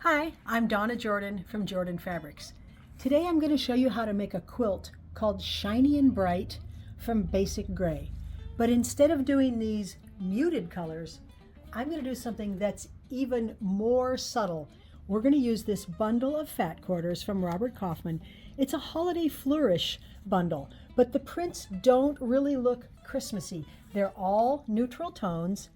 Hi, I'm Donna Jordan from Jordan Fabrics. Today I'm going to show you how to make a quilt called Shiny and Bright from Basic Gray. But instead of doing these muted colors, I'm going to do something that's even more subtle. We're going to use this bundle of fat quarters from Robert Kaufman. It's a holiday flourish bundle, but the prints don't really look Christmassy. They're all neutral tones.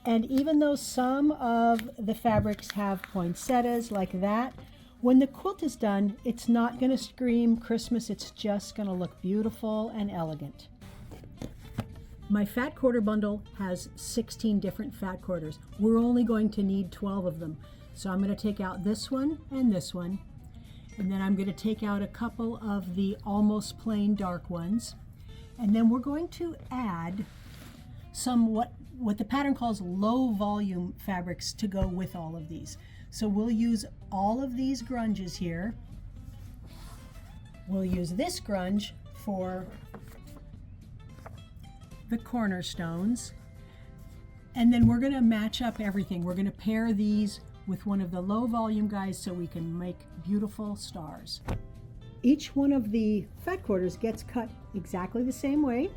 And even though some of the fabrics have poinsettias like that, when the quilt is done, it's not going to scream Christmas. It's just going to look beautiful and elegant. My fat quarter bundle has 16 different fat quarters. We're only going to need 12 of them. So I'm going to take out this one, and then I'm going to take out a couple of the almost plain dark ones. And then we're going to add some what the pattern calls low volume fabrics to go with all of these. So we'll use all of these grunges here. We'll use this grunge for the cornerstones. And then we're going to match up everything. We're going to pair these with one of the low volume guys so we can make beautiful stars. Each one of the fat quarters gets cut exactly the same way.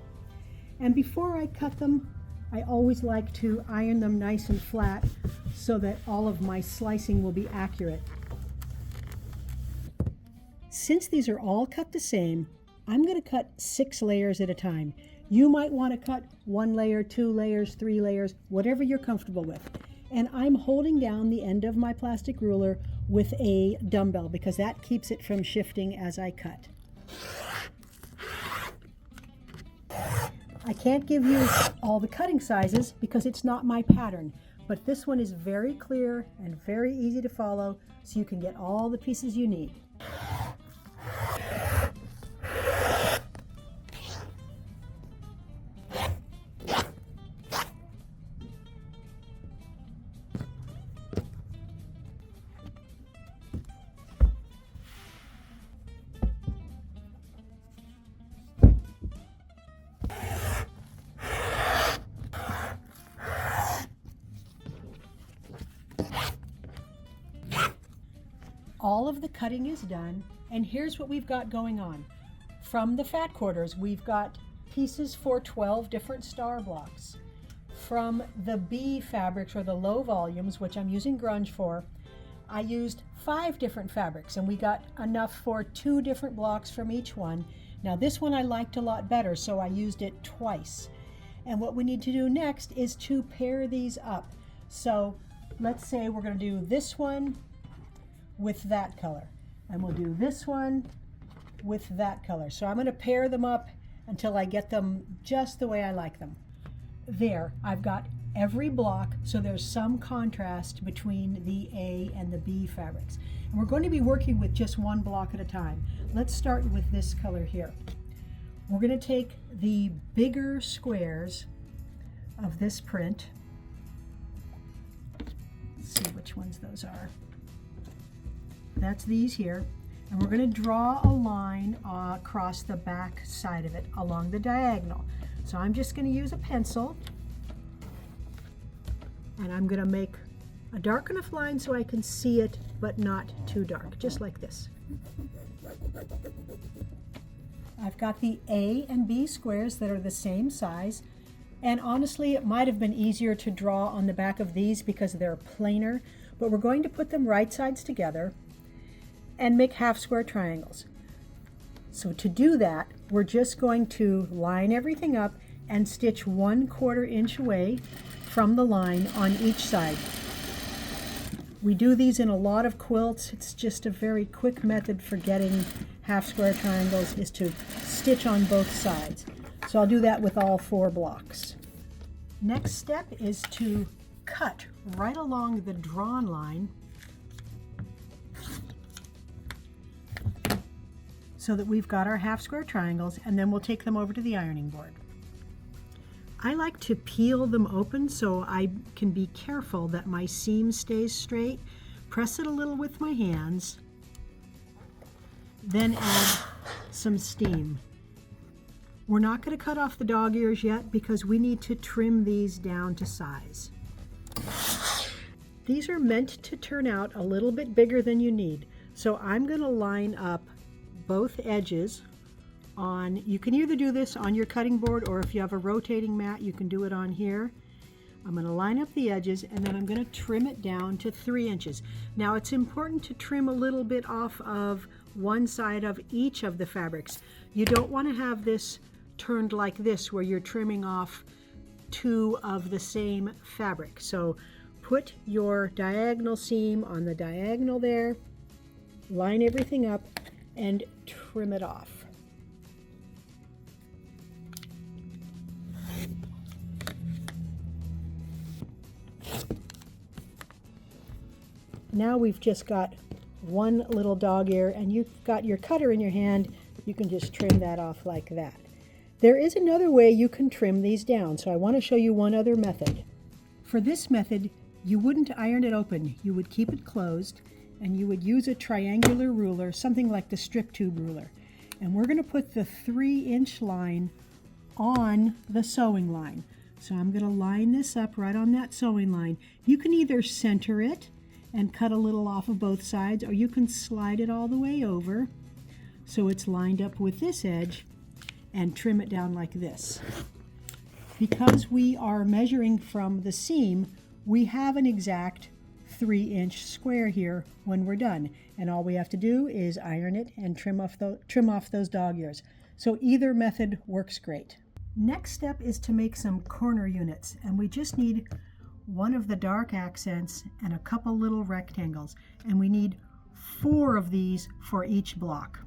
And before I cut them, I always like to iron them nice and flat so that all of my slicing will be accurate. Since these are all cut the same, I'm going to cut 6 layers at a time. You might want to cut 1 layer, 2 layers, 3 layers, whatever you're comfortable with. And I'm holding down the end of my plastic ruler with a dumbbell because that keeps it from shifting as I cut. I can't give you all the cutting sizes because it's not my pattern, but this one is very clear and very easy to follow, so you can get all the pieces you need. All of the cutting is done, and here's what we've got going on. From the fat quarters, we've got pieces for 12 different star blocks. From the B fabrics, or the low volumes, which I'm using grunge for, I used 5 different fabrics, and we got enough for 2 different blocks from each one. Now this one I liked a lot better, so I used it twice. And what we need to do next is to pair these up. So let's say we're going to do this one with that color, and we'll do this one with that color. So I'm going to pair them up until I get them just the way I like them. There, I've got every block, so there's some contrast between the A and the B fabrics. And we're going to be working with just one block at a time. Let's start with this color here. We're going to take the bigger squares of this print. Let's see which ones those are. That's these here, and we're going to draw a line across the back side of it along the diagonal. So I'm just going to use a pencil, and I'm going to make a dark enough line so I can see it, but not too dark, just like this. I've got the A and B squares that are the same size, and honestly it might have been easier to draw on the back of these because they're plainer, but we're going to put them right sides together and make half square triangles. So to do that, we're just going to line everything up and stitch 1/4 inch away from the line on each side. We do these in a lot of quilts. It's just a very quick method for getting half square triangles is to stitch on both sides. So I'll do that with all 4 blocks. Next step is to cut right along the drawn line so that we've got our half square triangles, and then we'll take them over to the ironing board. I like to peel them open so I can be careful that my seam stays straight. Press it a little with my hands, then add some steam. We're not going to cut off the dog ears yet because we need to trim these down to size. These are meant to turn out a little bit bigger than you need. So I'm going to line up both edges on, you can either do this on your cutting board, or if you have a rotating mat, you can do it on here. I'm going to line up the edges, and then I'm going to trim it down to 3 inches. Now it's important to trim a little bit off of one side of each of the fabrics. You don't want to have this turned like this where you're trimming off 2 of the same fabric. So put your diagonal seam on the diagonal there, line everything up, and trim it off. Now we've just got one little dog ear, and you've got your cutter in your hand. You can just trim that off like that. There is another way you can trim these down, so I want to show you one other method. For this method, you wouldn't iron it open. You would keep it closed, and you would use a triangular ruler, something like the strip tube ruler. And we're going to put the 3-inch line on the sewing line. So I'm going to line this up right on that sewing line. You can either center it and cut a little off of both sides, or you can slide it all the way over so it's lined up with this edge and trim it down like this. Because we are measuring from the seam, we have an exact 3-inch square here when we're done, and all we have to do is iron it and trim off those dog ears. So either method works great. Next step is to make some corner units, and we just need one of the dark accents and a couple little rectangles, and we need 4 of these for each block.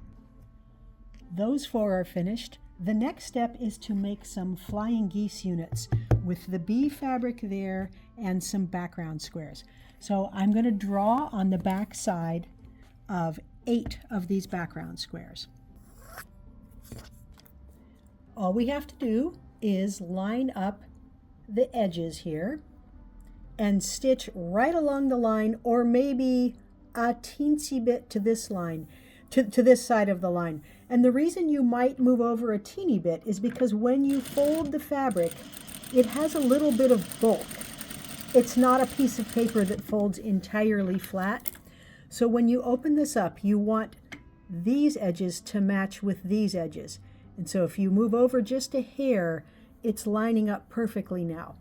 Those 4 are finished. The next step is to make some flying geese units with the bee fabric there and some background squares. So I'm going to draw on the back side of 8 of these background squares. All we have to do is line up the edges here and stitch right along the line, or maybe a teensy bit to this line, to this side of the line. And the reason you might move over a teeny bit is because when you fold the fabric, it has a little bit of bulk. It's not a piece of paper that folds entirely flat. So when you open this up, you want these edges to match with these edges. And so if you move over just a hair, it's lining up perfectly now.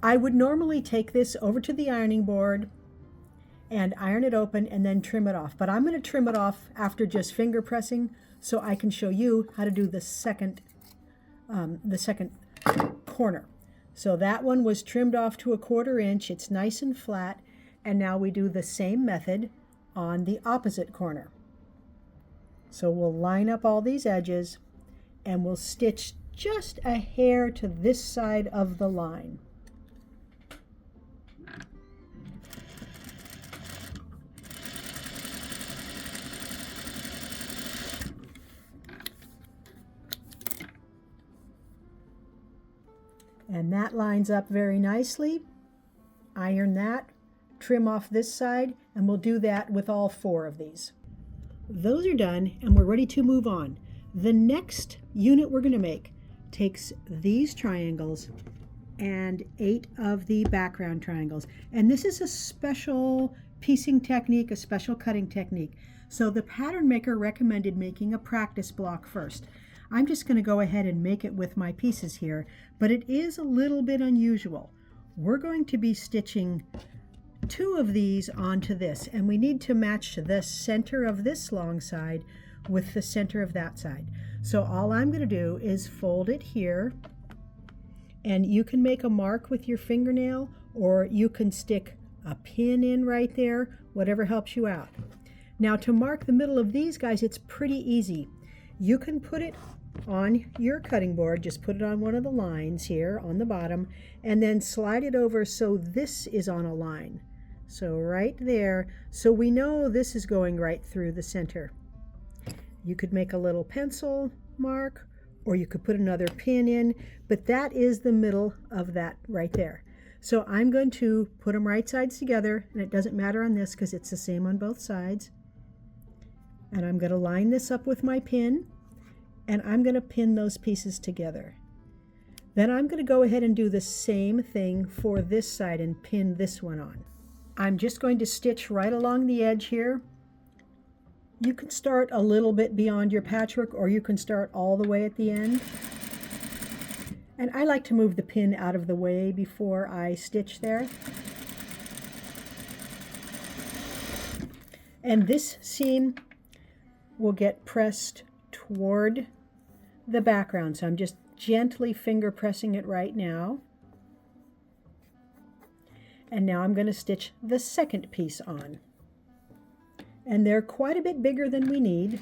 I would normally take this over to the ironing board and iron it open and then trim it off. But I'm going to trim it off after just finger pressing so I can show you how to do the second corner. So that one was trimmed off to a 1/4 inch. It's nice and flat. And now we do the same method on the opposite corner. So we'll line up all these edges and we'll stitch just a hair to this side of the line. And that lines up very nicely. Iron that, trim off this side, and we'll do that with all 4 of these. Those are done, and we're ready to move on. The next unit we're going to make takes these triangles and 8 of the background triangles. And this is a special piecing technique, a special cutting technique. So the pattern maker recommended making a practice block first. I'm just going to go ahead and make it with my pieces here, but it is a little bit unusual. We're going to be stitching 2 of these onto this, and we need to match the center of this long side with the center of that side. So all I'm going to do is fold it here, and you can make a mark with your fingernail, or you can stick a pin in right there, whatever helps you out. Now to mark the middle of these guys, it's pretty easy. You can put it on your cutting board, just put it on one of the lines here on the bottom, and then slide it over so this is on a line. So right there, so we know this is going right through the center. You could make a little pencil mark, or you could put another pin in, but that is the middle of that right there. So I'm going to put them right sides together, and it doesn't matter on this because it's the same on both sides. And I'm going to line this up with my pin, and I'm going to pin those pieces together. Then I'm going to go ahead and do the same thing for this side and pin this one on. I'm just going to stitch right along the edge here. You can start a little bit beyond your patchwork, or you can start all the way at the end. And I like to move the pin out of the way before I stitch there. And this seam will get pressed toward the background, so I'm just gently finger pressing it right now. And now I'm going to stitch the second piece on. And they're quite a bit bigger than we need,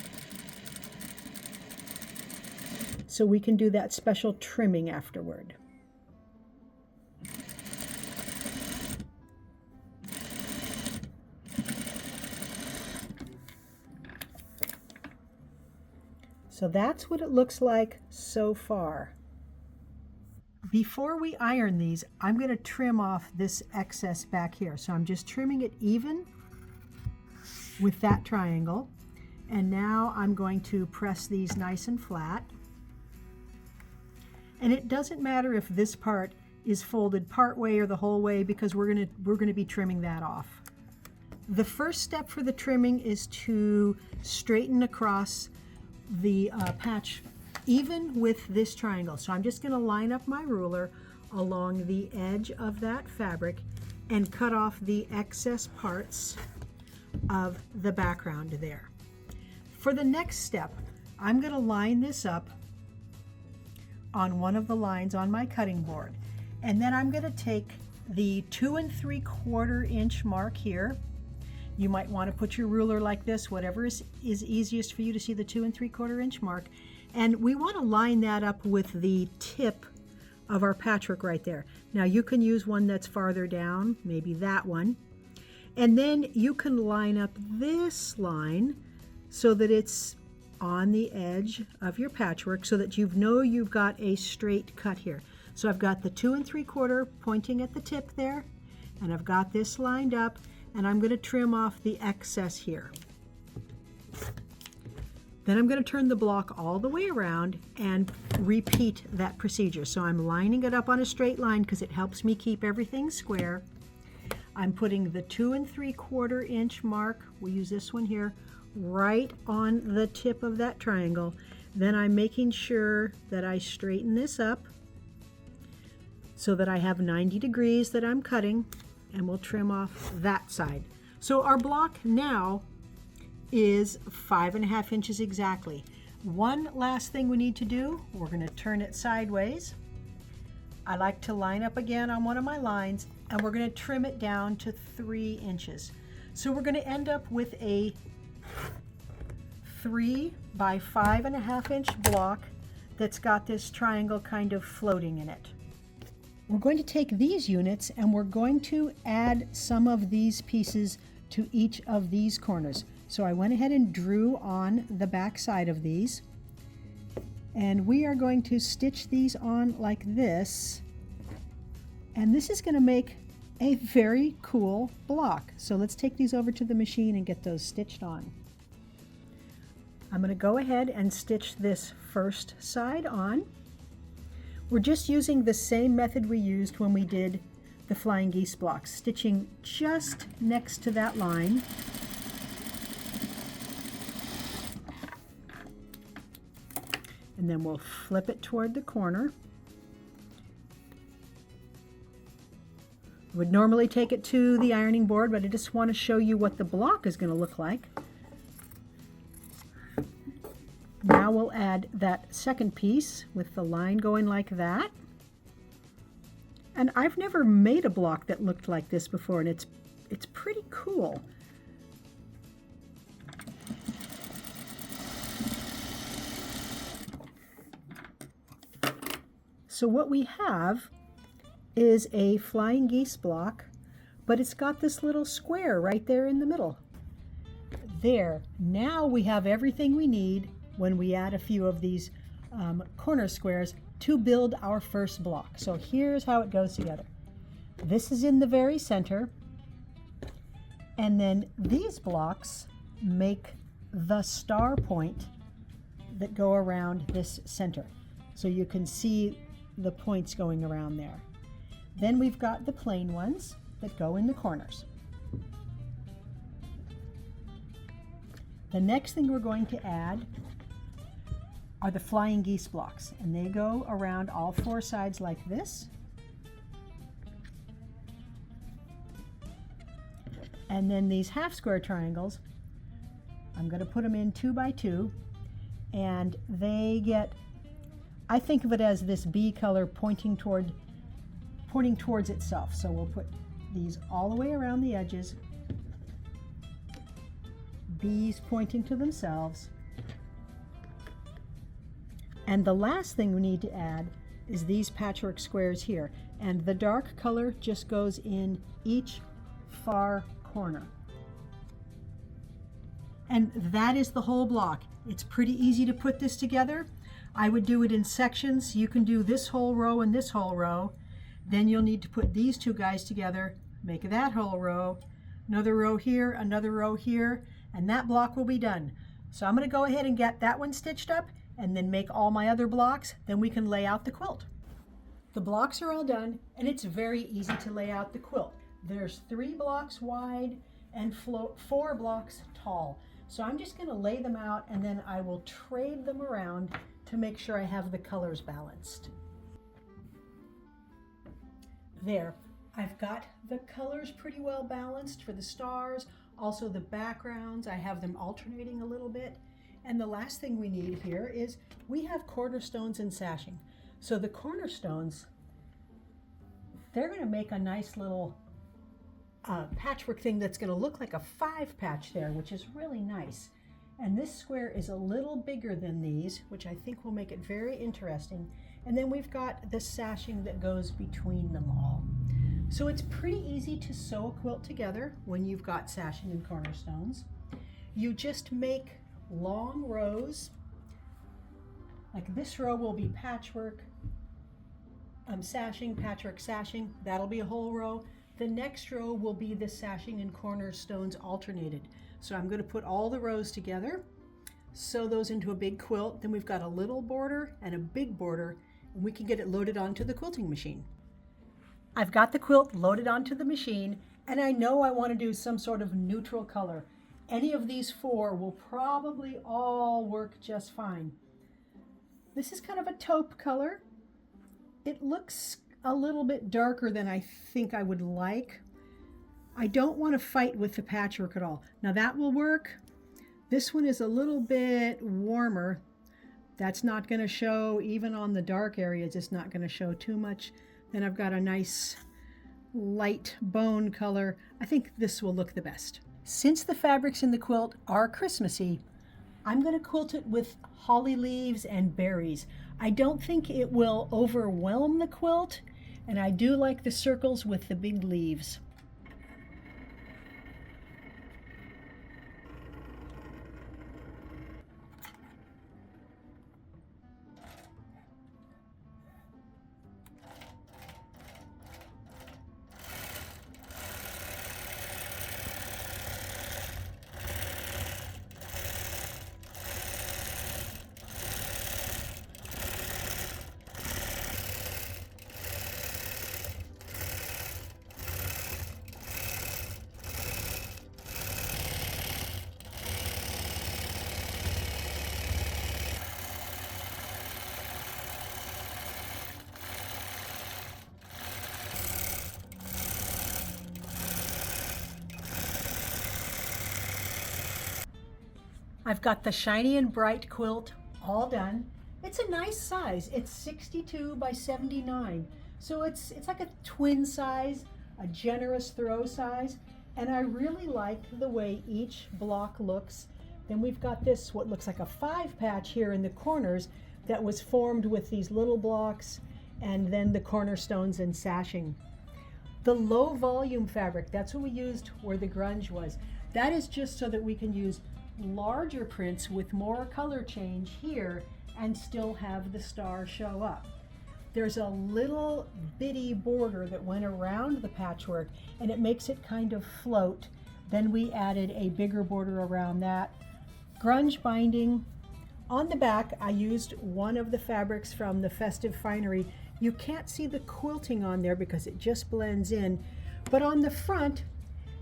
so we can do that special trimming afterward. So that's what it looks like so far. Before we iron these, I'm going to trim off this excess back here. So I'm just trimming it even with that triangle. And now I'm going to press these nice and flat. And it doesn't matter if this part is folded part way or the whole way, because we're going to be trimming that off. The first step for the trimming is to straighten across the patch even with this triangle. So I'm just going to line up my ruler along the edge of that fabric and cut off the excess parts of the background there. For the next step, I'm going to line this up on one of the lines on my cutting board, and then I'm going to take the 2 3/4 inch mark here. You might want to put your ruler like this, whatever is easiest for you to see the 2 3/4 inch mark. And we want to line that up with the tip of our patchwork right there. Now you can use one that's farther down, maybe that one. And then you can line up this line so that it's on the edge of your patchwork, so that you know you've got a straight cut here. So I've got the 2 3/4 pointing at the tip there, and I've got this lined up, and I'm going to trim off the excess here. Then I'm going to turn the block all the way around and repeat that procedure. So I'm lining it up on a straight line because it helps me keep everything square. I'm putting the 2 3/4 inch mark, we'll use this one here, right on the tip of that triangle. Then I'm making sure that I straighten this up so that I have 90 degrees that I'm cutting, and we'll trim off that side. So our block now is 5.5 inches exactly. One last thing we need to do, we're going to turn it sideways. I like to line up again on one of my lines, and we're going to trim it down to 3 inches. So we're going to end up with a 3 by 5.5 inch block that's got this triangle kind of floating in it. We're going to take these units and we're going to add some of these pieces to each of these corners. So I went ahead and drew on the back side of these, and we are going to stitch these on like this, and this is going to make a very cool block. So let's take these over to the machine and get those stitched on. I'm going to go ahead and stitch this first side on. We're just using the same method we used when we did the flying geese blocks, stitching just next to that line. And then we'll flip it toward the corner. Would normally take it to the ironing board, but I just want to show you what the block is going to look like. Now we'll add that second piece with the line going like that. And I've never made a block that looked like this before, and it's pretty cool. So what we have is a flying geese block, but it's got this little square right there in the middle. There, now we have everything we need when we add a few of these corner squares to build our first block. So here's how it goes together. This is in the very center, and then these blocks make the star point that go around this center. So you can see the points going around there. Then we've got the plain ones that go in the corners. The next thing we're going to add are the flying geese blocks, and they go around all four sides like this. And then these half square triangles, I'm going to put them in 2 by 2, and they get, I think of it as this bee color pointing towards itself. So we'll put these all the way around the edges, bees pointing to themselves. And the last thing we need to add is these patchwork squares here, and the dark color just goes in each far corner. And that is the whole block. It's pretty easy to put this together. I would do it in sections. You can do this whole row and this whole row. Then you'll need to put these two guys together, make that whole row, another row here, another row here, and that block will be done. So I'm going to go ahead and get that one stitched up and then make all my other blocks. Then we can lay out the quilt. The blocks are all done, and it's very easy to lay out the quilt. There's 3 blocks wide and 4 blocks tall. So I'm just going to lay them out, and then I will trade them around to make sure I have the colors balanced. There, I've got the colors pretty well balanced for the stars, also the backgrounds. I have them alternating a little bit. And the last thing we need here is we have cornerstones and sashing. So the cornerstones, they're going to make a nice little patchwork thing that's going to look like a 5 patch there, which is really nice. And this square is a little bigger than these, which I think will make it very interesting. And then we've got the sashing that goes between them all. So it's pretty easy to sew a quilt together when you've got sashing and cornerstones. You just make long rows. Like this row will be patchwork, sashing, patchwork, sashing. That'll be a whole row. The next row will be the sashing and cornerstones alternated. So I'm going to put all the rows together, sew those into a big quilt. Then we've got a little border and a big border, and we can get it loaded onto the quilting machine. I've got the quilt loaded onto the machine, and I know I want to do some sort of neutral color. Any of these 4 will probably all work just fine. This is kind of a taupe color. It looks a little bit darker than I think I would like. I don't want to fight with the patchwork at all. Now that will work. This one is a little bit warmer. That's not going to show, even on the dark areas, it's not going to show too much. Then I've got a nice light bone color. I think this will look the best. Since the fabrics in the quilt are Christmassy, I'm going to quilt it with holly leaves and berries. I don't think it will overwhelm the quilt, and I do like the circles with the big leaves. I've got the shiny and bright quilt all done. It's a nice size. It's 62 by 79. So it's like a twin size, a generous throw size. And I really like the way each block looks. Then we've got this, what looks like a 5 patch here in the corners that was formed with these little blocks and then the cornerstones and sashing. The low volume fabric, that's what we used where the grunge was. That is just so that we can use larger prints with more color change here and still have the star show up. There's a little bitty border that went around the patchwork and it makes it kind of float. Then we added a bigger border around that. Grunge binding. On the back I used one of the fabrics from the Festive Finery. You can't see the quilting on there because it just blends in, but on the front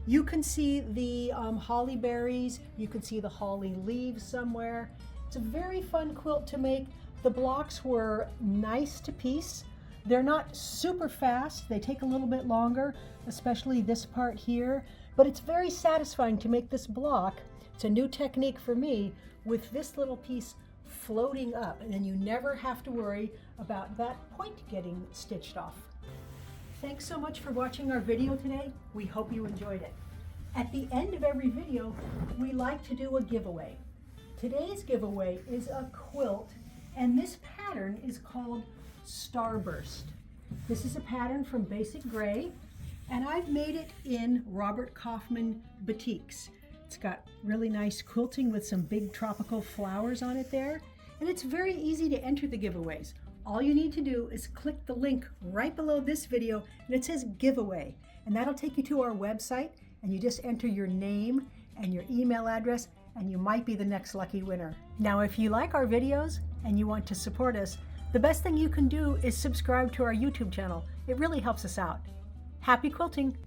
you can see the holly berries, you can see the holly leaves somewhere. It's a very fun quilt to make. The blocks were nice to piece. They're not super fast, they take a little bit longer, especially this part here, but it's very satisfying to make this block. It's a new technique for me, with this little piece floating up, and then you never have to worry about that point getting stitched off. Thanks so much for watching our video today. We hope you enjoyed it. At the end of every video, we like to do a giveaway. Today's giveaway is a quilt, and this pattern is called Starburst. This is a pattern from Basic Gray, and I've made it in Robert Kaufman Batiks. It's got really nice quilting with some big tropical flowers on it there, and it's very easy to enter the giveaways. All you need to do is click the link right below this video, and it says giveaway, and that'll take you to our website, and you just enter your name and your email address, and you might be the next lucky winner. Now, if you like our videos and you want to support us, the best thing you can do is subscribe to our YouTube channel. It really helps us out. Happy quilting!